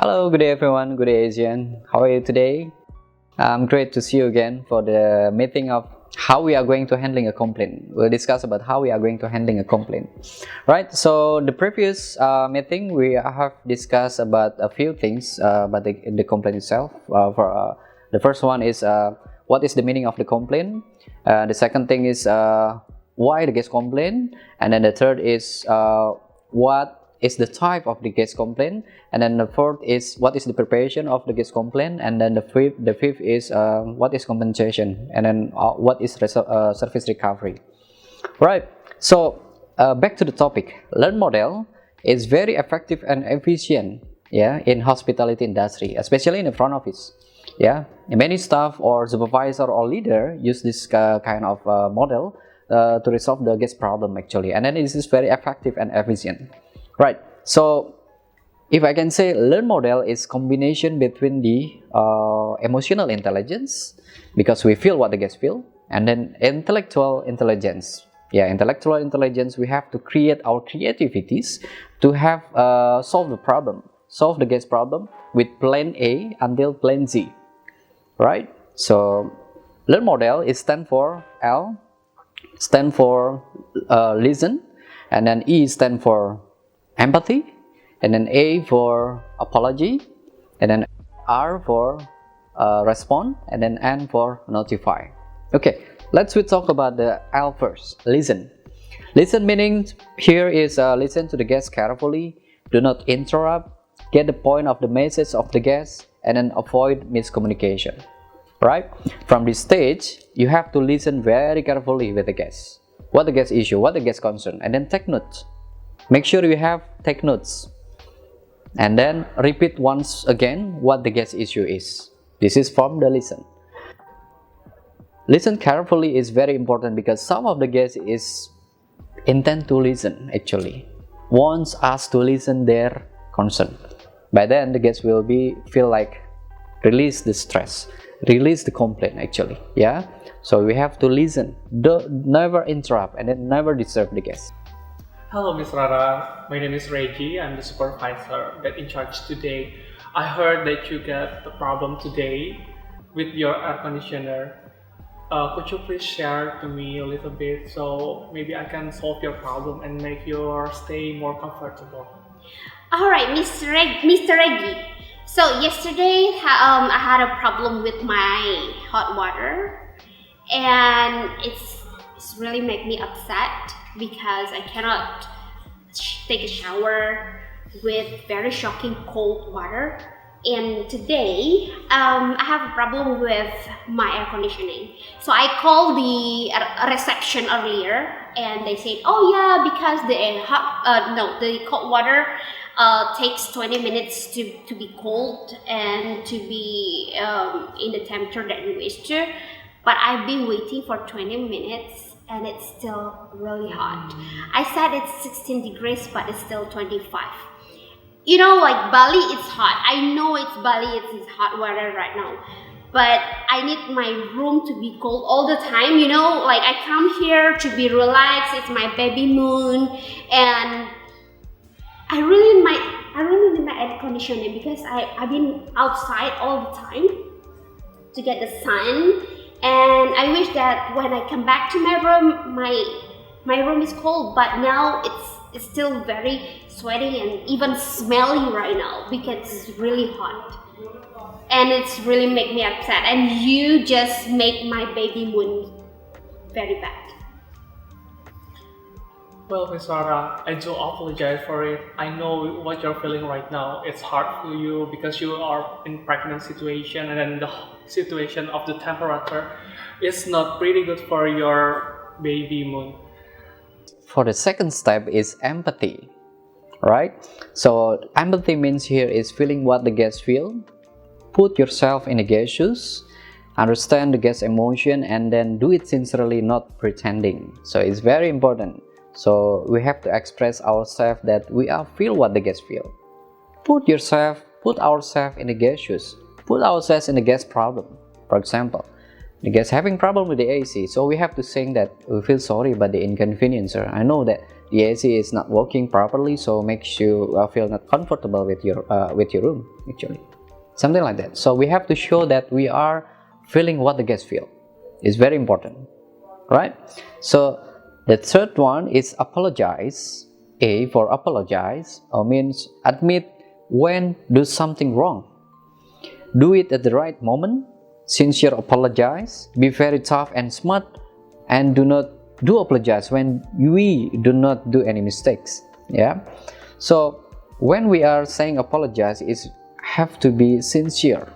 Hello, good day everyone, good day Asian. How are you today? Great to see you again for the meeting of how we are going to handling a complaint. We'll discuss about how we are going to handling a complaint. Right, so the previous meeting we have discussed about a few things about the complaint itself. The first one is what is the meaning of the complaint. The second thing is why the guest complaint, and then the third is what is the type of the guest complaint, and then the fourth is what is the preparation of the guest complaint, and then the fifth is what is compensation, and then what is service recovery. Right, so back to the topic. Learn model is very effective and efficient, in hospitality industry, especially in the front office. Many staff or supervisor or leader use this kind of model to resolve the guest problem actually, and then this is very effective and efficient. Right, so if I can say, learn model is combination between the emotional intelligence, because we feel what the guests feel, and then intellectual intelligence. Intellectual intelligence, we have to create our creativities to have solve the guest problem with plan A until plan Z. Right, so learn model is stand for listen, and then E stand for empathy, and then A for apology, and then R for respond, and then N for notify. Okay, let's talk about the L first. Listen meaning here is listen to the guest carefully, do not interrupt, get the point of the message of the guest, and then avoid miscommunication. Right, from this stage you have to listen very carefully with the guest, what the guest issue, what the guest concern, and then take notes. Make sure you have take notes, and then repeat once again what the guest issue is. This is from the listen. Listen carefully is very important, because some of the guests is intend to listen actually, wants us to listen their concern. By then the guest will feel like release the stress, release the complaint actually. So we have to listen, never interrupt, and then never disturb the guest. Hello, Ms. Rara. My name is Reggie. I'm the supervisor that in charge today. I heard that you got the problem today with your air conditioner. Could you please share to me a little bit so maybe I can solve your problem and make your stay more comfortable? Alright, Mr. Reggie. So yesterday I had a problem with my hot water, and it's really make me upset because I cannot take a shower with very shocking cold water. And today I have a problem with my air conditioning. So I called the reception earlier, and they said, oh yeah, because the cold water takes 20 minutes to be cold and to be in the temperature that you wish to. But I've been waiting for 20 minutes and it's still really hot. I said it's 16 degrees, but it's still 25. You know, like Bali, it's hot. I know it's Bali, it's hot weather right now. But I need my room to be cold all the time, you know? Like I come here to be relaxed, it's my baby moon, and I really need my air conditioning because I've been outside all the time to get the sun. And I wish that when I come back to my room, my room is cold, but now it's still very sweaty and even smelly right now because it's really hot. And it's really make me upset, and you just make my baby moon very bad. Well, Ms. Rara, I do apologize for it. I know what you're feeling right now. It's hard for you because you are in pregnant situation, and then the situation of the temperature is not pretty good for your baby moon. For the second step is empathy. Right, so empathy means here is feeling what the guests feel. Put yourself in the guest's shoes, understand the guest's emotion, and then do it sincerely, not pretending. So it's very important. So we have to express ourselves that we feel what the guests feel. Put ourselves in the guest's shoes. Put ourselves in the guest's problem. For example, The guest having problem with the AC, so we have to say that we feel sorry about the inconvenience, sir. I know that the AC is not working properly, so makes you feel not comfortable with your room, actually, something like that. So we have to show that we are feeling what the guests feel. It's very important, right? So the third one is apologize. A for apologize means admit when do something wrong. Do it at the right moment. Sincere apologize. Be very tough and smart, and do not do apologize when we do not do any mistakes. Yeah. So when we are saying apologize, it have to be sincere,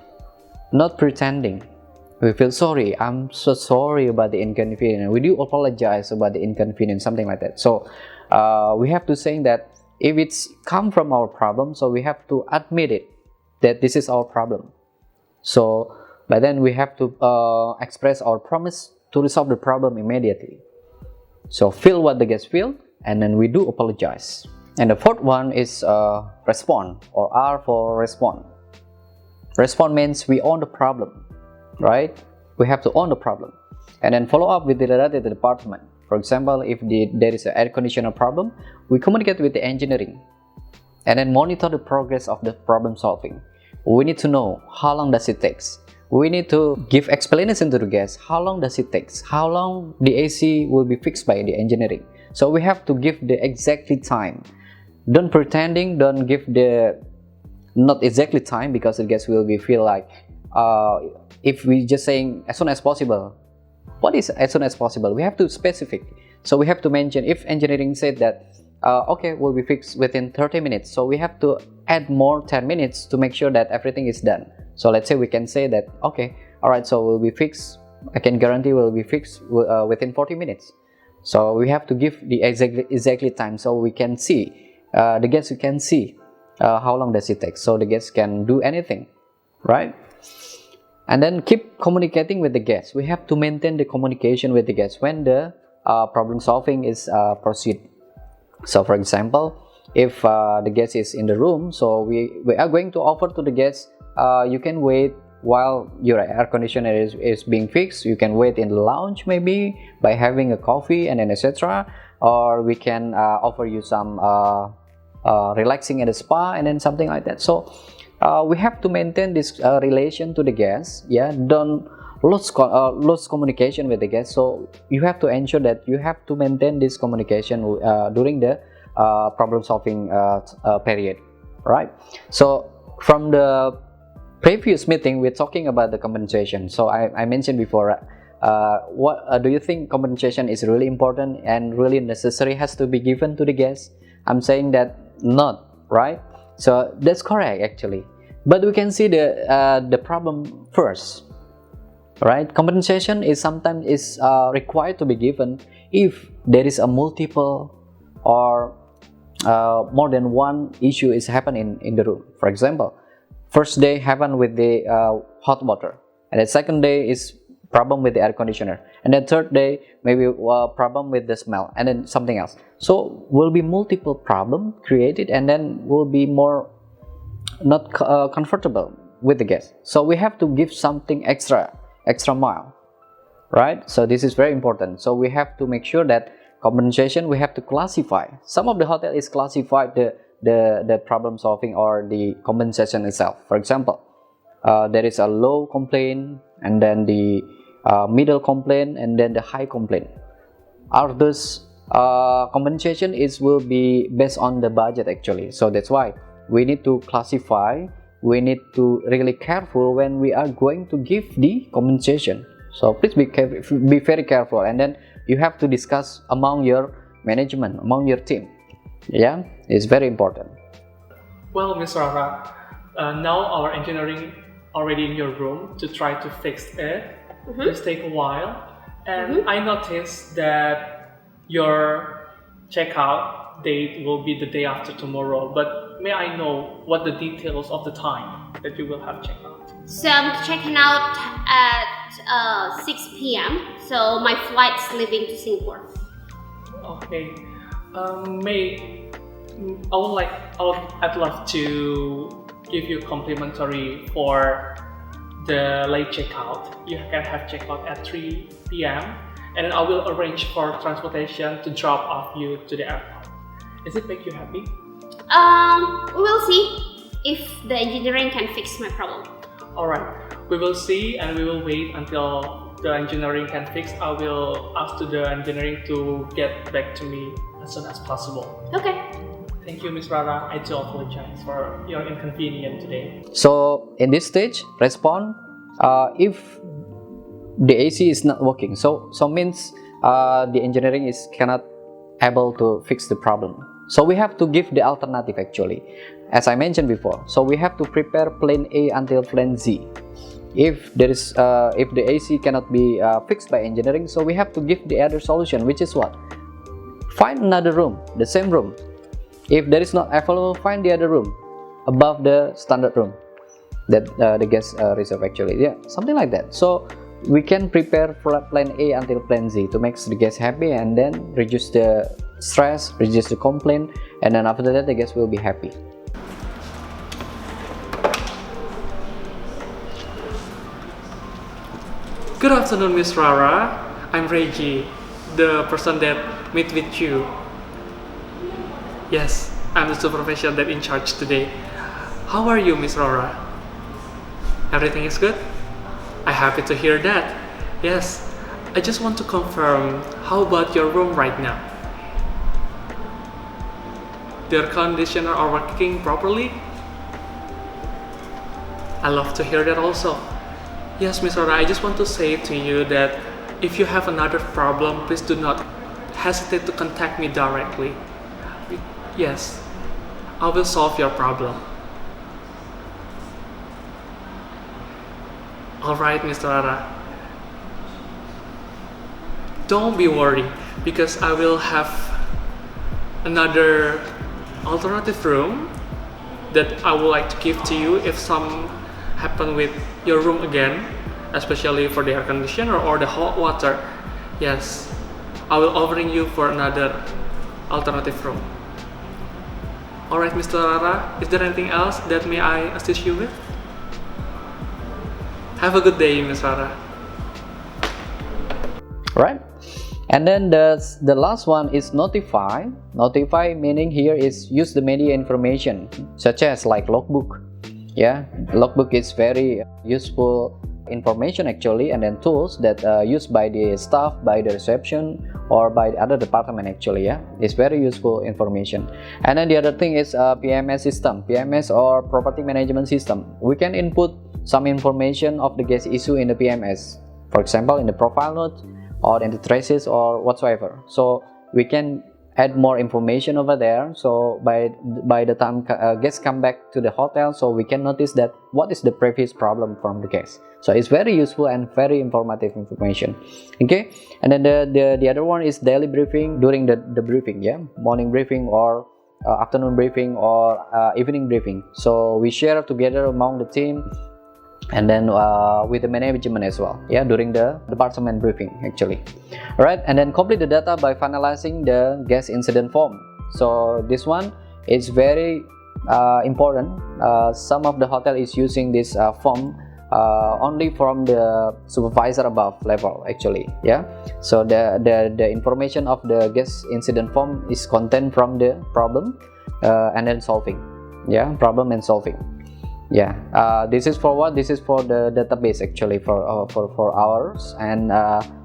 not pretending. We feel sorry. I'm so sorry about the inconvenience. We do apologize about the inconvenience, something like that. So we have to say that if it's come from our problem, so we have to admit it, that this is our problem. So by then we have to express our promise to resolve the problem immediately. So feel what the guests feel, and then we do apologize. And the fourth one is respond, or R for respond. Respond means we own the problem, right? We have to own the problem, and then follow up with the related department. For example, if there is an air conditioner problem, we communicate with the engineering, and then monitor the progress of the problem solving. We need to know how long does it takes. We need to give explanation to the guests. How long does it take? How long the AC will be fixed by the engineering? So we have to give the exactly time. Don't pretending. Don't give the not exactly time, because the guests will be feel like if we just saying as soon as possible. What is as soon as possible? We have to specific. So we have to mention if engineering said that okay, will be fixed within 30 minutes. So we have to add more 10 minutes to make sure that everything is done. So let's say we can say that, okay, all right, so we'll be fixed. I can guarantee we'll be fixed within 40 minutes. So we have to give the exactly time, so we can see, the guests can see how long does it take. So the guests can do anything, right? And then keep communicating with the guests. We have to maintain the communication with the guests when the problem solving is proceed. So for example, if the guest is in the room, so we are going to offer to the guests, you can wait while your air conditioner is being fixed. You can wait in the lounge, maybe by having a coffee and then etc. Or we can offer you some relaxing at a spa and then something like that. So we have to maintain this relation to the guests. Yeah, don't lose communication with the guests. So you have to ensure that you have to maintain this communication during the problem solving period, right? So from the previous meeting, we're talking about the compensation. So I mentioned before, what do you think compensation is really important and really necessary, has to be given to the guests? I'm saying that not, right? So that's correct actually, but we can see the problem first, right? Compensation is sometimes required to be given if there is a multiple or more than one issue is happening in the room. For example, first day happened with the hot water, and the second day is problem with the air conditioner, and then third day maybe problem with the smell, and then something else. So will be multiple problem created, and then will be more not comfortable with the guest. So we have to give something extra mile, right? So this is very important. So we have to make sure that compensation, we have to classify. Some of the hotel is classified the problem solving or the compensation itself. For example, there is a low complaint, and then the middle complaint, and then the high complaint. Are those compensation will be based on the budget actually. So that's why we need to classify. We need to really careful when we are going to give the compensation. So please be very careful, and then you have to discuss among your management, among your team. Yeah, it's very important. Well, Ms. Rara, now our engineering already in your room to try to fix it. This take a while, and I noticed that your checkout date will be the day after tomorrow. But may I know what the details of the time that you will have checked out? So I'm checking out at 6 p.m. So my flight's leaving to Singapore. Okay. I'd love to give you complimentary for the late checkout. You can have checkout at 3 p.m. and then I will arrange for transportation to drop off you to the airport. Does it make you happy? We will see if the engineering can fix my problem. Alright, we will see and we will wait until the engineering can fix. I will ask to the engineering to get back to me as soon as possible. Okay. Thank you, Miss Rara. I do apologize for your inconvenience today. So in this stage, respond if the AC is not working. So means the engineering is cannot able to fix the problem. So we have to give the alternative actually, as I mentioned before. So we have to prepare plan A until plan Z. If there is if the AC cannot be fixed by engineering, so we have to give the other solution, which is what? Find another room, the same room. If there is not available, find the other room above the standard room that the guest reserve actually. Yeah, something like that. So we can prepare for plan A until plan Z to make the guest happy and then reduce the stress, reduce the complaint, and then after that the guest will be happy. Good afternoon, Miss Rara. I'm Reggie, the person that meet with you. Yes, I'm the supervisor that in charge today. How are you, Miss Rara? Everything is good? I'm happy to hear that. Yes, I just want to confirm, how about your room right now? The air conditioner are working properly? I love to hear that also. Yes, Miss Rara, I just want to say to you that if you have another problem, please do not hesitate to contact me directly. Yes, I will solve your problem. Alright, Mr. Rara. Don't be worried because I will have another alternative room that I would like to give to you if some happen with your room again, especially for the air conditioner or the hot water. Yes, I will offering you for another alternative room. Alright, Mr. Rara, is there anything else that may I assist you with? Have a good day, Ms. Rara. Right, and then the last one is notify. Notify meaning here is use the media information such as like logbook. Yeah, logbook is very useful information actually, and then tools that used by the staff, by the reception, or by the other department actually. Yeah, it's very useful information. And then the other thing is PMS system, PMS or property management system. We can input some information of the guest issue in the PMS, for example in the profile note or in the traces or whatsoever. So we can add more information over there, so by the time guests come back to the hotel, so we can notice that what is the previous problem from the guest. So it's very useful and very informative information. Okay, and then the other one is daily briefing during the briefing. Yeah, morning briefing or afternoon briefing or evening briefing. So we share together among the team and then with the management as well, yeah, during the department briefing actually. All right, and then complete the data by finalizing the guest incident form. So this one is very important. Some of the hotel is using this form only from the supervisor above level actually. Yeah, so the information of the guest incident form is contained from the problem and then solving. Yeah, problem and solving. Yeah, this is for what? This is for the database actually for ours, and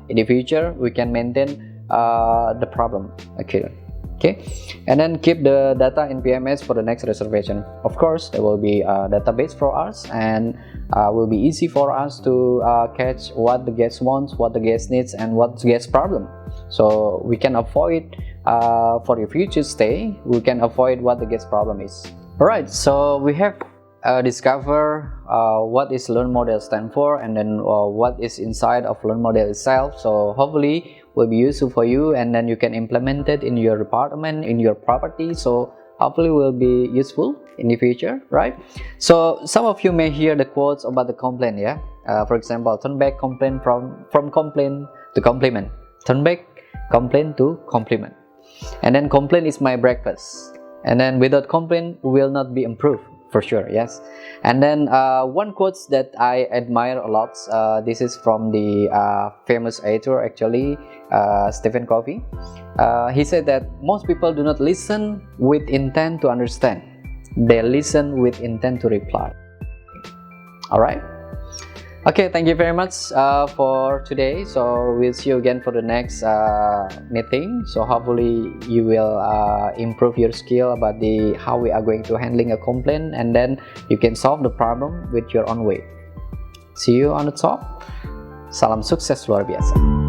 in the future we can maintain the problem. Okay, and then keep the data in PMS for the next reservation. Of course, there will be a database for us, and will be easy for us to catch what the guest wants, what the guest needs, and what's the guest problem. So we can avoid for your future stay, we can avoid what the guest problem is. All right, so we have discover what is learn model stand for, and then what is inside of learn model itself. So hopefully will be useful for you, and then you can implement it in your department, in your property. So hopefully will be useful in the future, right? So some of you may hear the quotes about the complaint. Yeah, for example, turn back complaint from complaint to compliment, turn back complaint to compliment, and then complaint is my breakfast, and then without complaint will not be improved. for sure. Yes. And then one quote that I admire a lot, this is from the famous author, actually, Stephen Covey. He said that most people do not listen with intent to understand, they listen with intent to reply. All right. Okay, thank you very much for today. So we'll see you again for the next meeting. So hopefully you will improve your skill about the how we are going to handling a complaint, and then you can solve the problem with your own way. See you on the top. Salam sukses luar biasa.